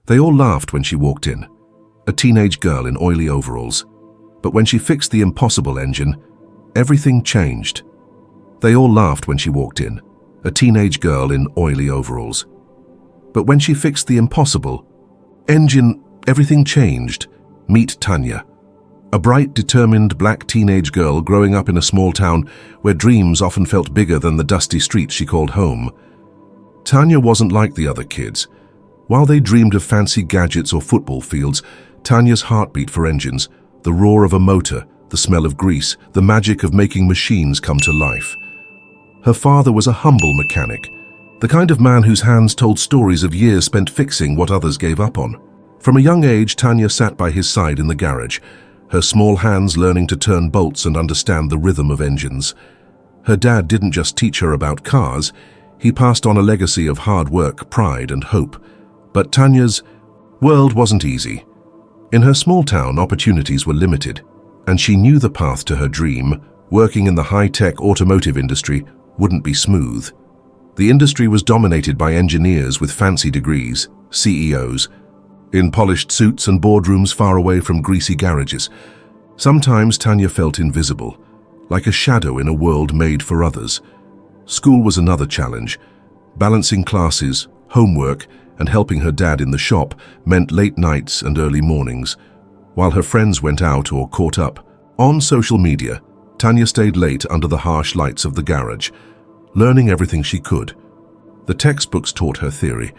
They all laughed when she walked in, a teenage girl in oily overalls. But when she fixed the impossible engine, everything changed. They all laughed when she walked in, a teenage girl in oily overalls. But when she fixed the impossible engine, everything changed. Meet Tanya, a bright, determined black teenage girl growing up in a small town where dreams often felt bigger than the dusty streets she called home. Tanya wasn't like the other kids. While they dreamed of fancy gadgets or football fields, Tanya's heart beat for engines, the roar of a motor, the smell of grease, the magic of making machines come to life. Her father was a humble mechanic, the kind of man whose hands told stories of years spent fixing what others gave up on. From a young age, Tanya sat by his side in the garage, her small hands learning to turn bolts and understand the rhythm of engines. Her dad didn't just teach her about cars, he passed on a legacy of hard work, pride, and hope. But Tanya's world wasn't easy. In her small town, opportunities were limited, and she knew the path to her dream, working in the high-tech automotive industry, wouldn't be smooth. The industry was dominated by engineers with fancy degrees, CEOs, in polished suits and boardrooms far away from greasy garages. Sometimes Tanya felt invisible, like a shadow in a world made for others. School was another challenge. Balancing classes, homework, and helping her dad in the shop meant late nights and early mornings. While her friends went out or caught up, on social media, Tanya stayed late under the harsh lights of the garage, learning everything she could. The textbooks taught her theory,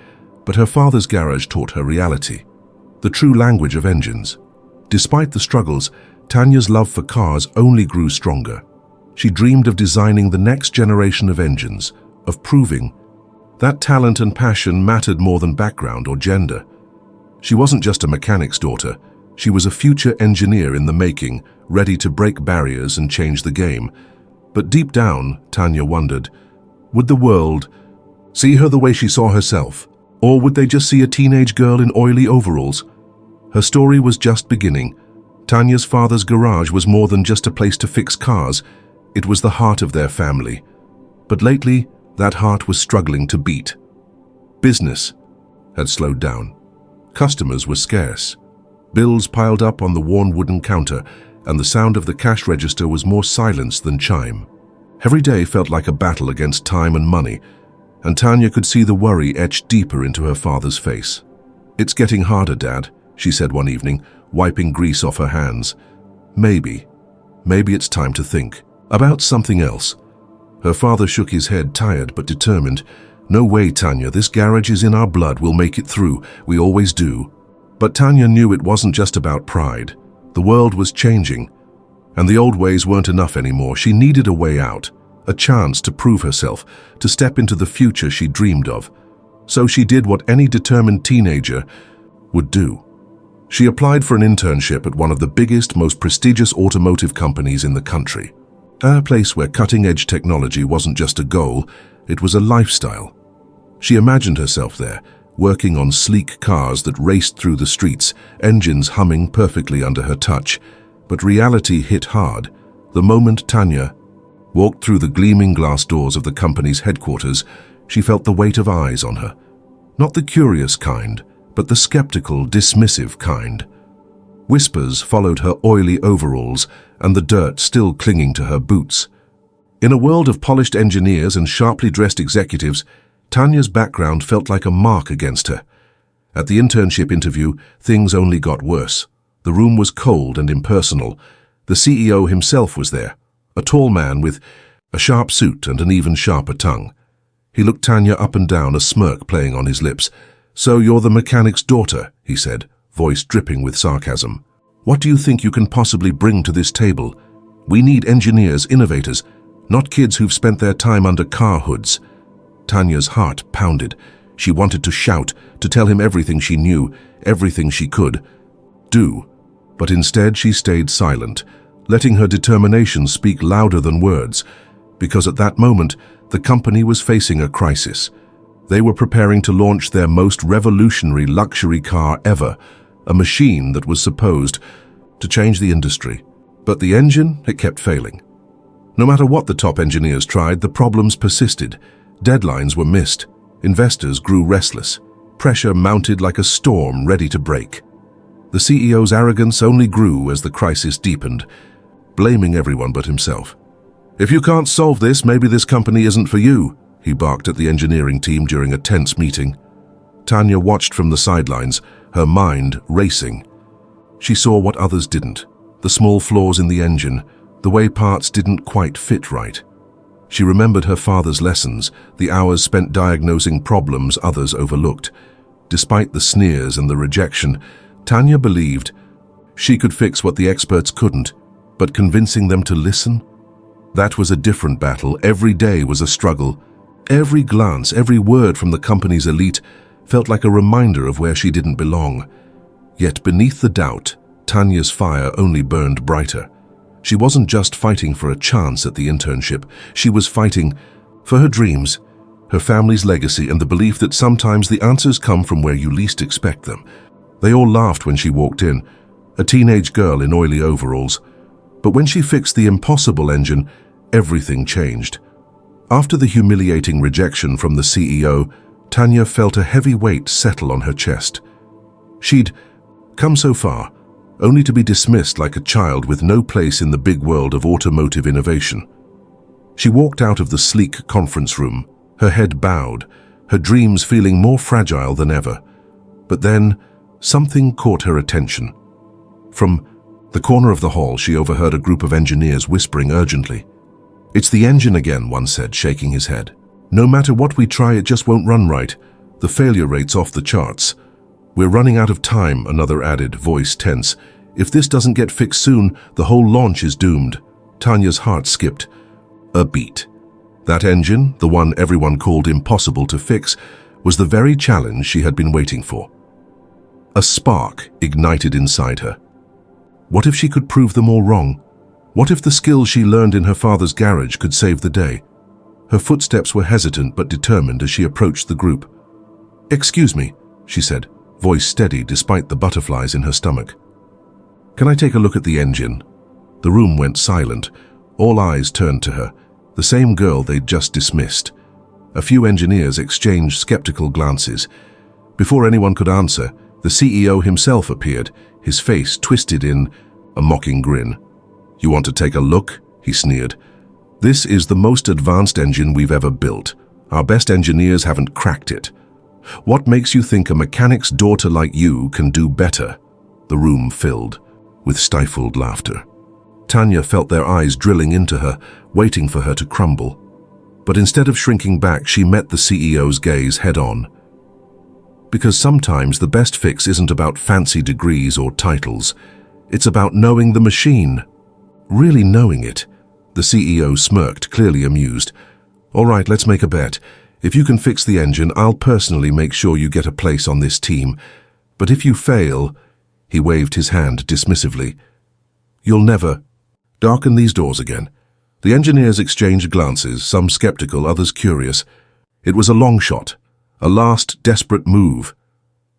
but her father's garage taught her reality, the true language of engines. Despite the struggles, Tanya's love for cars only grew stronger. She dreamed of designing the next generation of engines, of proving that talent and passion mattered more than background or gender. She wasn't just a mechanic's daughter, she was a future engineer in the making, ready to break barriers and change the game. But deep down, Tanya wondered, would the world see her the way she saw herself? Or would they just see a teenage girl in oily overalls? Her story was just beginning. Tanya's father's garage was more than just a place to fix cars. It was the heart of their family. But lately, that heart was struggling to beat. Business had slowed down. Customers were scarce. Bills piled up on the worn wooden counter, and the sound of the cash register was more silence than chime. Every day felt like a battle against time and money, and Tanya could see the worry etched deeper into her father's face. "It's getting harder, Dad," she said one evening, wiping grease off her hands. Maybe it's time to think about something else." Her father shook his head, tired but determined. "No way, Tanya, this garage is in our blood, we'll make it through, we always do." But Tanya knew it wasn't just about pride. The world was changing, and the old ways weren't enough anymore. She needed a way out, a chance to prove herself, to step into the future she dreamed of. So she did what any determined teenager would do. She applied for an internship at one of the biggest, most prestigious automotive companies in the country. A place where cutting-edge technology wasn't just a goal, it was a lifestyle. She imagined herself there, working on sleek cars that raced through the streets, engines humming perfectly under her touch. But reality hit hard. The moment Tanya walked through the gleaming glass doors of the company's headquarters, she felt the weight of eyes on her. Not the curious kind, but the skeptical, dismissive kind. Whispers followed her oily overalls and the dirt still clinging to her boots. In a world of polished engineers and sharply dressed executives, Tanya's background felt like a mark against her. At the internship interview, things only got worse. The room was cold and impersonal. The CEO himself was there, a tall man with a sharp suit and an even sharper tongue. He looked Tanya up and down, a smirk playing on his lips. "So you're the mechanic's daughter," he said, voice dripping with sarcasm. "What do you think you can possibly bring to this table? We need engineers, innovators, not kids who've spent their time under car hoods." Tanya's heart pounded. She wanted to shout, to tell him everything she knew, everything she could do. But instead she stayed silent, letting her determination speak louder than words, because at that moment the company was facing a crisis. They were preparing to launch their most revolutionary luxury car ever, a machine that was supposed to change the industry. But the engine, it kept failing. No matter what the top engineers tried, the problems persisted. Deadlines were missed. Investors grew restless. Pressure mounted like a storm ready to break. The CEO's arrogance only grew as the crisis deepened, blaming everyone but himself. "If you can't solve this, maybe this company isn't for you," he barked at the engineering team during a tense meeting. Tanya watched from the sidelines, her mind racing. She saw what others didn't, the small flaws in the engine, the way parts didn't quite fit right. She remembered her father's lessons, the hours spent diagnosing problems others overlooked. Despite the sneers and the rejection, Tanya believed she could fix what the experts couldn't, but convincing them to listen? That was a different battle. Every day was a struggle. Every glance, every word from the company's elite felt like a reminder of where she didn't belong. Yet beneath the doubt, Tanya's fire only burned brighter. She wasn't just fighting for a chance at the internship. She was fighting for her dreams, her family's legacy, and the belief that sometimes the answers come from where you least expect them. They all laughed when she walked in, a teenage girl in oily overalls. But when she fixed the impossible engine, everything changed. After the humiliating rejection from the CEO, Tanya felt a heavy weight settle on her chest. She'd come so far, only to be dismissed like a child with no place in the big world of automotive innovation. She walked out of the sleek conference room, her head bowed, her dreams feeling more fragile than ever. But then, something caught her attention. From the corner of the hall, she overheard a group of engineers whispering urgently. "It's the engine again," one said, shaking his head. "No matter what we try, it just won't run right. The failure rate's off the charts." "We're running out of time," another added, voice tense. "If this doesn't get fixed soon, the whole launch is doomed." Tanya's heart skipped a beat. That engine, the one everyone called impossible to fix, was the very challenge she had been waiting for. A spark ignited inside her. What if she could prove them all wrong? What if the skills she learned in her father's garage could save the day? Her footsteps were hesitant but determined as she approached the group. "Excuse me," she said, voice steady despite the butterflies in her stomach. "Can I take a look at the engine?" The room went silent. All eyes turned to her, the same girl they'd just dismissed. A few engineers exchanged skeptical glances. Before anyone could answer, the CEO himself appeared, his face twisted in a mocking grin. "You want to take a look?" he sneered. "This is the most advanced engine we've ever built. Our best engineers haven't cracked it. What makes you think a mechanic's daughter like you can do better?" The room filled with stifled laughter. Tanya felt their eyes drilling into her, waiting for her to crumble. But instead of shrinking back, she met the CEO's gaze head-on. Because sometimes the best fix isn't about fancy degrees or titles. It's about knowing the machine. Really knowing it. The CEO smirked, clearly amused. "All right, let's make a bet. If you can fix the engine, I'll personally make sure you get a place on this team. But if you fail," he waved his hand dismissively, "you'll never darken these doors again." The engineers exchanged glances, some skeptical, others curious. It was a long shot, a last desperate move.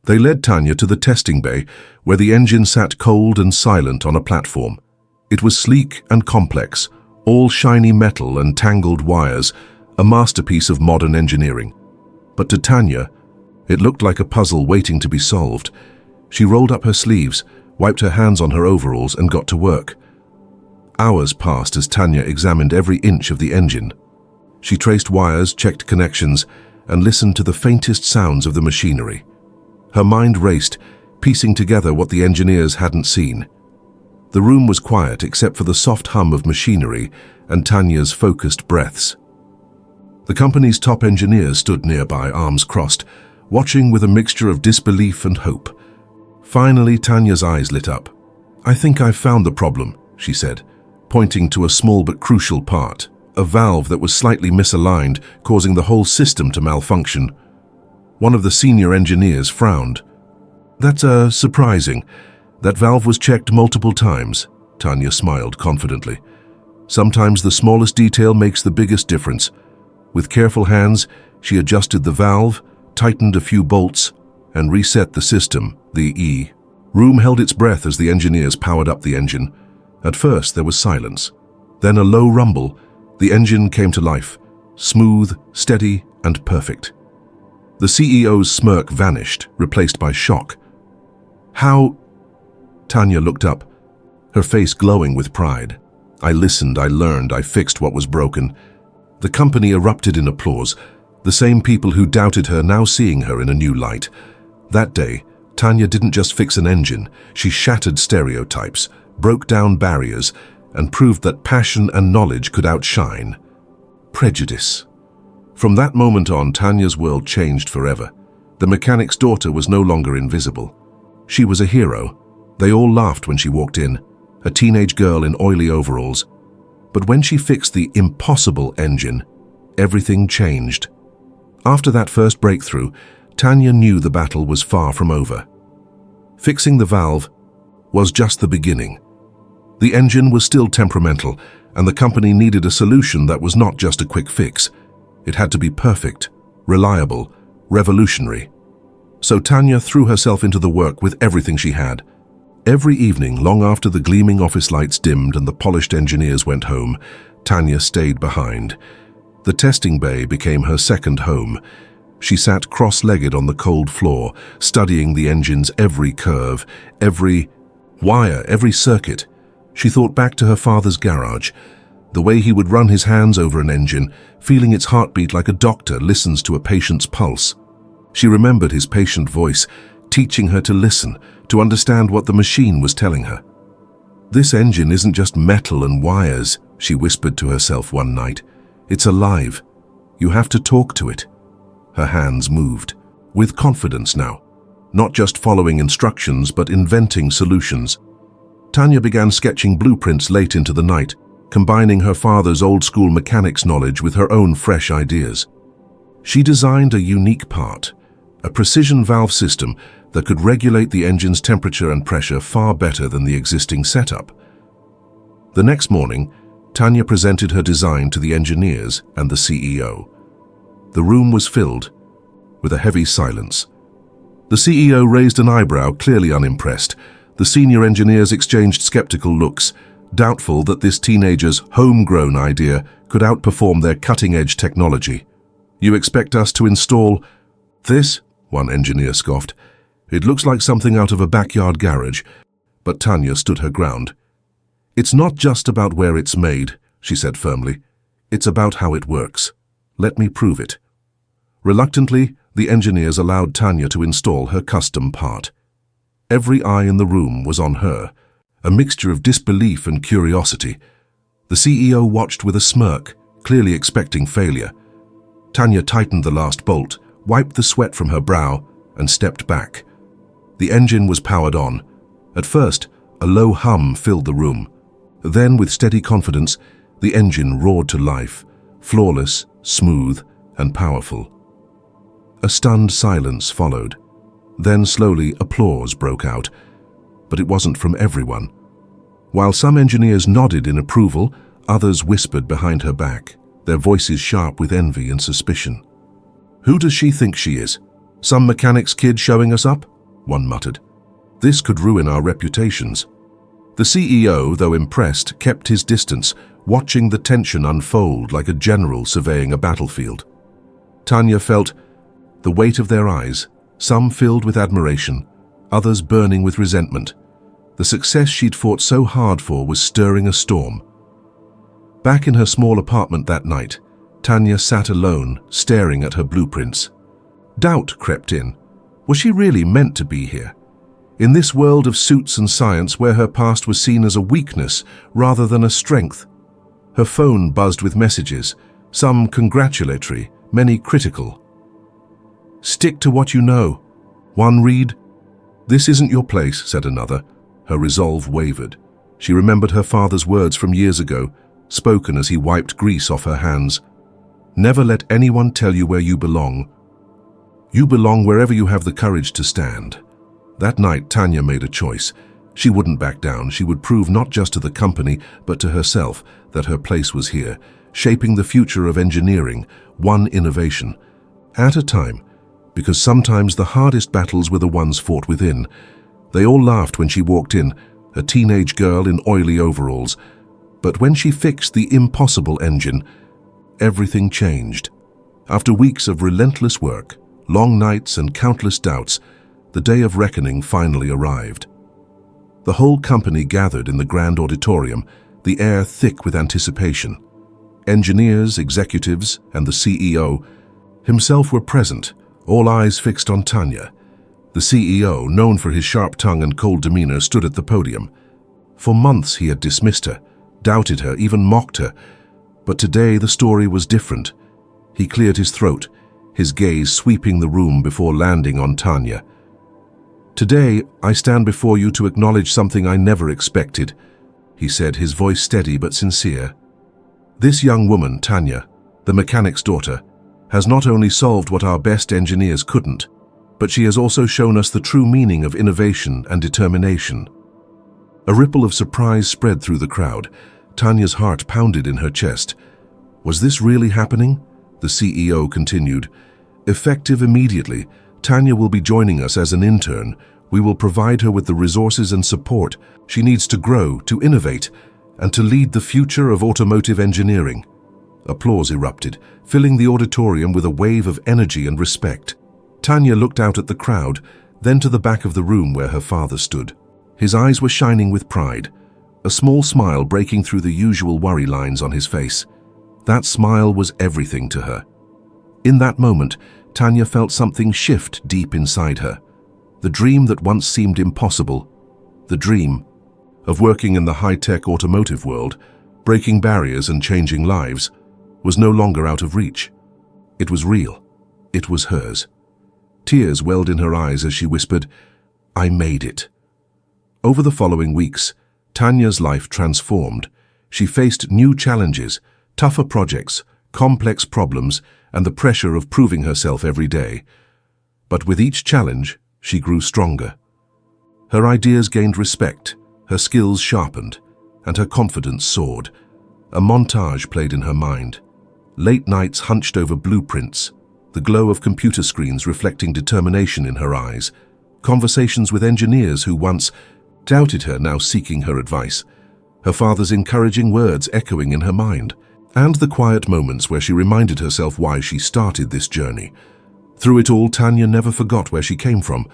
They led Tanya to the testing bay, where the engine sat cold and silent on a platform. It was sleek and complex, all shiny metal and tangled wires, a masterpiece of modern engineering. But to Tanya, it looked like a puzzle waiting to be solved. She rolled up her sleeves, wiped her hands on her overalls, and got to work. Hours passed as Tanya examined every inch of the engine. She traced wires, checked connections, and listened to the faintest sounds of the machinery. Her mind raced, piecing together what the engineers hadn't seen. The room was quiet except for the soft hum of machinery and Tanya's focused breaths. The company's top engineers stood nearby, arms crossed, watching with a mixture of disbelief and hope. Finally, Tanya's eyes lit up. "I think I've found the problem," she said, pointing to a small but crucial part, a valve that was slightly misaligned, causing the whole system to malfunction. One of the senior engineers frowned. "That's surprising. That valve was checked multiple times," Tanya smiled confidently. "Sometimes the smallest detail makes the biggest difference." With careful hands, she adjusted the valve, tightened a few bolts, and reset the system, the E. Room held its breath as the engineers powered up the engine. At first, there was silence. Then a low rumble. The engine came to life, smooth, steady, and perfect. The CEO's smirk vanished, replaced by shock. How? Tanya looked up, her face glowing with pride. I listened, I learned, I fixed what was broken. The company erupted in applause, the same people who doubted her now seeing her in a new light. That day, Tanya didn't just fix an engine, she shattered stereotypes, broke down barriers, and proved that passion and knowledge could outshine prejudice. From that moment on, Tanya's world changed forever. The mechanic's daughter was no longer invisible. She was a hero. They all laughed when she walked in, a teenage girl in oily overalls. But when she fixed the impossible engine, everything changed. After that first breakthrough, Tanya knew the battle was far from over. Fixing the valve was just the beginning. The engine was still temperamental, and the company needed a solution that was not just a quick fix. It had to be perfect, reliable, revolutionary. So Tanya threw herself into the work with everything she had. Every evening, long after the gleaming office lights dimmed and the polished engineers went home, Tanya stayed behind. The testing bay became her second home. She sat cross-legged on the cold floor, studying the engine's every curve, every wire, every circuit. She thought back to her father's garage, the way he would run his hands over an engine, feeling its heartbeat like a doctor listens to a patient's pulse. She remembered his patient voice, teaching her to listen, to understand what the machine was telling her. "This engine isn't just metal and wires," she whispered to herself one night. "It's alive. You have to talk to it." Her hands moved, with confidence now, not just following instructions but inventing solutions. Tanya began sketching blueprints late into the night, combining her father's old-school mechanics knowledge with her own fresh ideas. She designed a unique part, a precision valve system that could regulate the engine's temperature and pressure far better than the existing setup. The next morning, Tanya presented her design to the engineers and the CEO. The room was filled with a heavy silence. The CEO raised an eyebrow, clearly unimpressed. The senior engineers exchanged skeptical looks, doubtful that this teenager's homegrown idea could outperform their cutting-edge technology. "You expect us to install this?" one engineer scoffed. "It looks like something out of a backyard garage." But Tanya stood her ground. "It's not just about where it's made," she said firmly. "It's about how it works. Let me prove it." Reluctantly, the engineers allowed Tanya to install her custom part. Every eye in the room was on her, a mixture of disbelief and curiosity. The CEO watched with a smirk, clearly expecting failure. Tanya tightened the last bolt, wiped the sweat from her brow, and stepped back. The engine was powered on. At first, a low hum filled the room. Then, with steady confidence, the engine roared to life, flawless, smooth, and powerful. A stunned silence followed. Then slowly applause broke out, but it wasn't from everyone. While some engineers nodded in approval, others whispered behind her back, their voices sharp with envy and suspicion. "Who does she think she is? Some mechanic's kid showing us up?" one muttered. "This could ruin our reputations." The CEO, though impressed, kept his distance, watching the tension unfold like a general surveying a battlefield. Tanya felt the weight of their eyes, some filled with admiration, others burning with resentment. The success she'd fought so hard for was stirring a storm. Back in her small apartment that night, Tanya sat alone, staring at her blueprints. Doubt crept in. Was she really meant to be here? In this world of suits and science where her past was seen as a weakness rather than a strength? Her phone buzzed with messages, some congratulatory, many critical. "Stick to what you know." One read, "This isn't your place," said another. Her resolve wavered. She remembered her father's words from years ago, spoken as he wiped grease off her hands. "Never let anyone tell you where you belong. You belong wherever you have the courage to stand." That night, Tanya made a choice. She wouldn't back down. She would prove not just to the company, but to herself, that her place was here, shaping the future of engineering, one innovation at a time, because sometimes the hardest battles were the ones fought within. They all laughed when she walked in, a teenage girl in oily overalls. But when she fixed the impossible engine, everything changed. After weeks of relentless work, Long nights and countless doubts, the day of reckoning finally arrived. The whole company gathered in the grand auditorium, the air thick with anticipation. Engineers, executives, and the CEO himself were present, all eyes fixed on Tanya. The CEO, known for his sharp tongue and cold demeanor, stood at the podium. For months he had dismissed her, doubted her, even mocked her. But today the story was different. He cleared his throat, his gaze sweeping the room before landing on Tanya. "Today, I stand before you to acknowledge something I never expected," he said, his voice steady but sincere. "This young woman, Tanya, the mechanic's daughter, has not only solved what our best engineers couldn't, but she has also shown us the true meaning of innovation and determination." A ripple of surprise spread through the crowd. Tanya's heart pounded in her chest. Was this really happening? The CEO continued. "Effective immediately, Tanya will be joining us as an intern. We will provide her with the resources and support she needs to grow, to innovate, and to lead the future of automotive engineering." Applause erupted, filling the auditorium with a wave of energy and respect. Tanya looked out at the crowd, then to the back of the room where her father stood. His eyes were shining with pride, a small smile breaking through the usual worry lines on his face. That smile was everything to her. In that moment, Tanya felt something shift deep inside her. The dream that once seemed impossible, the dream of working in the high-tech automotive world, breaking barriers and changing lives, was no longer out of reach. It was real. It was hers. Tears welled in her eyes as she whispered, "I made it." Over the following weeks, Tanya's life transformed. She faced new challenges, tougher projects, complex problems, and the pressure of proving herself every day. But with each challenge, she grew stronger. Her ideas gained respect, her skills sharpened, and her confidence soared. A montage played in her mind. Late nights hunched over blueprints, the glow of computer screens reflecting determination in her eyes. Conversations with engineers who once doubted her now seeking her advice. Her father's encouraging words echoing in her mind. And the quiet moments where she reminded herself why she started this journey. Through it all, Tanya never forgot where she came from.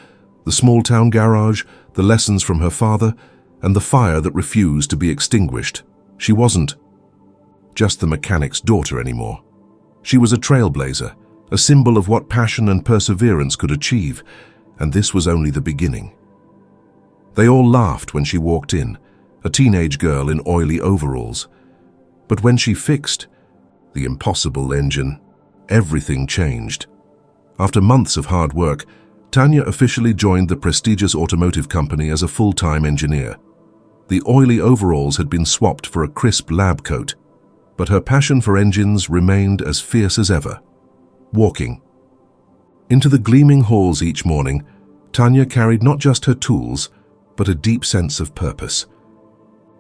The small-town garage, the lessons from her father, and the fire that refused to be extinguished. She wasn't just the mechanic's daughter anymore. She was a trailblazer, a symbol of what passion and perseverance could achieve, and this was only the beginning. They all laughed when she walked in, a teenage girl in oily overalls. But when she fixed the impossible engine, everything changed. After months of hard work, Tanya officially joined the prestigious automotive company as a full-time engineer. The oily overalls had been swapped for a crisp lab coat, but her passion for engines remained as fierce as ever. Walking into the gleaming halls each morning, Tanya carried not just her tools, but a deep sense of purpose.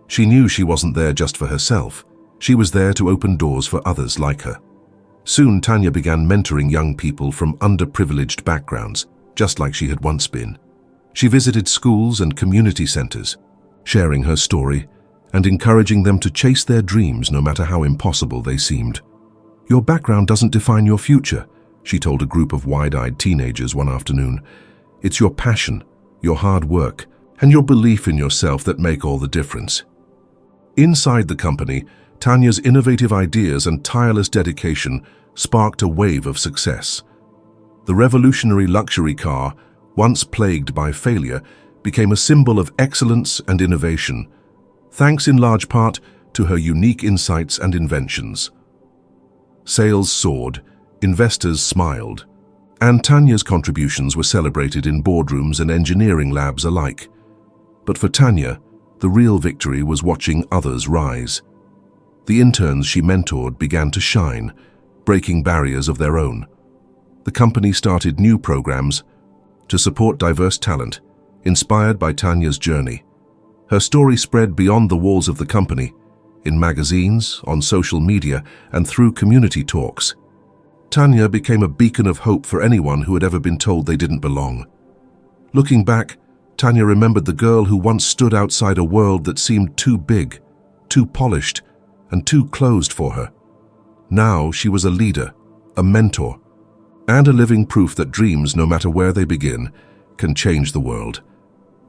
She knew she wasn't there just for herself. She was there to open doors for others like her. Soon, Tanya began mentoring young people from underprivileged backgrounds, just like she had once been. She visited schools and community centers, sharing her story and encouraging them to chase their dreams no matter how impossible they seemed. "Your background doesn't define your future," she told a group of wide-eyed teenagers one afternoon. "It's your passion, your hard work, and your belief in yourself that make all the difference." Inside the company, Tanya's innovative ideas and tireless dedication sparked a wave of success. The revolutionary luxury car, once plagued by failure, became a symbol of excellence and innovation, thanks in large part to her unique insights and inventions. Sales soared, investors smiled, and Tanya's contributions were celebrated in boardrooms and engineering labs alike. But for Tanya, the real victory was watching others rise. The interns she mentored began to shine, breaking barriers of their own. The company started new programs to support diverse talent, inspired by Tanya's journey. Her story spread beyond the walls of the company, in magazines, on social media, and through community talks. Tanya became a beacon of hope for anyone who had ever been told they didn't belong. Looking back, Tanya remembered the girl who once stood outside a world that seemed too big, too polished, and too closed for her. Now she was a leader, a mentor, and a living proof that dreams, no matter where they begin, can change the world.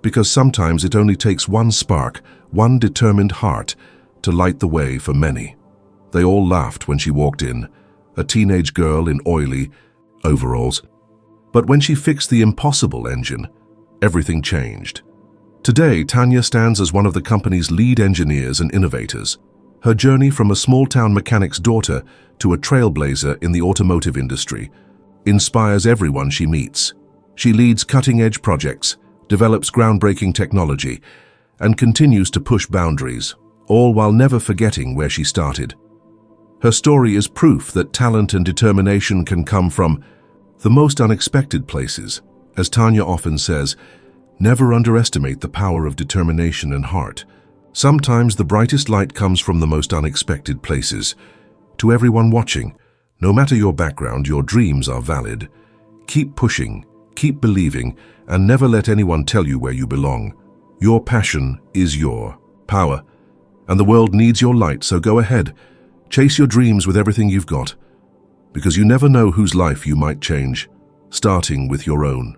Because sometimes it only takes one spark, one determined heart, to light the way for many. They all laughed when she walked in, a teenage girl in oily overalls. But when she fixed the impossible engine, everything changed. Today, Tanya stands as one of the company's lead engineers and innovators. Her journey from a small-town mechanic's daughter to a trailblazer in the automotive industry inspires everyone she meets. She leads cutting-edge projects, develops groundbreaking technology, and continues to push boundaries, all while never forgetting where she started. Her story is proof that talent and determination can come from the most unexpected places. As Tanya often says, never underestimate the power of determination and heart. Sometimes the brightest light comes from the most unexpected places. To everyone watching, no matter your background, your dreams are valid. Keep pushing, keep believing, and never let anyone tell you where you belong. Your passion is your power, and the world needs your light, so go ahead. Chase your dreams with everything you've got, because you never know whose life you might change, starting with your own.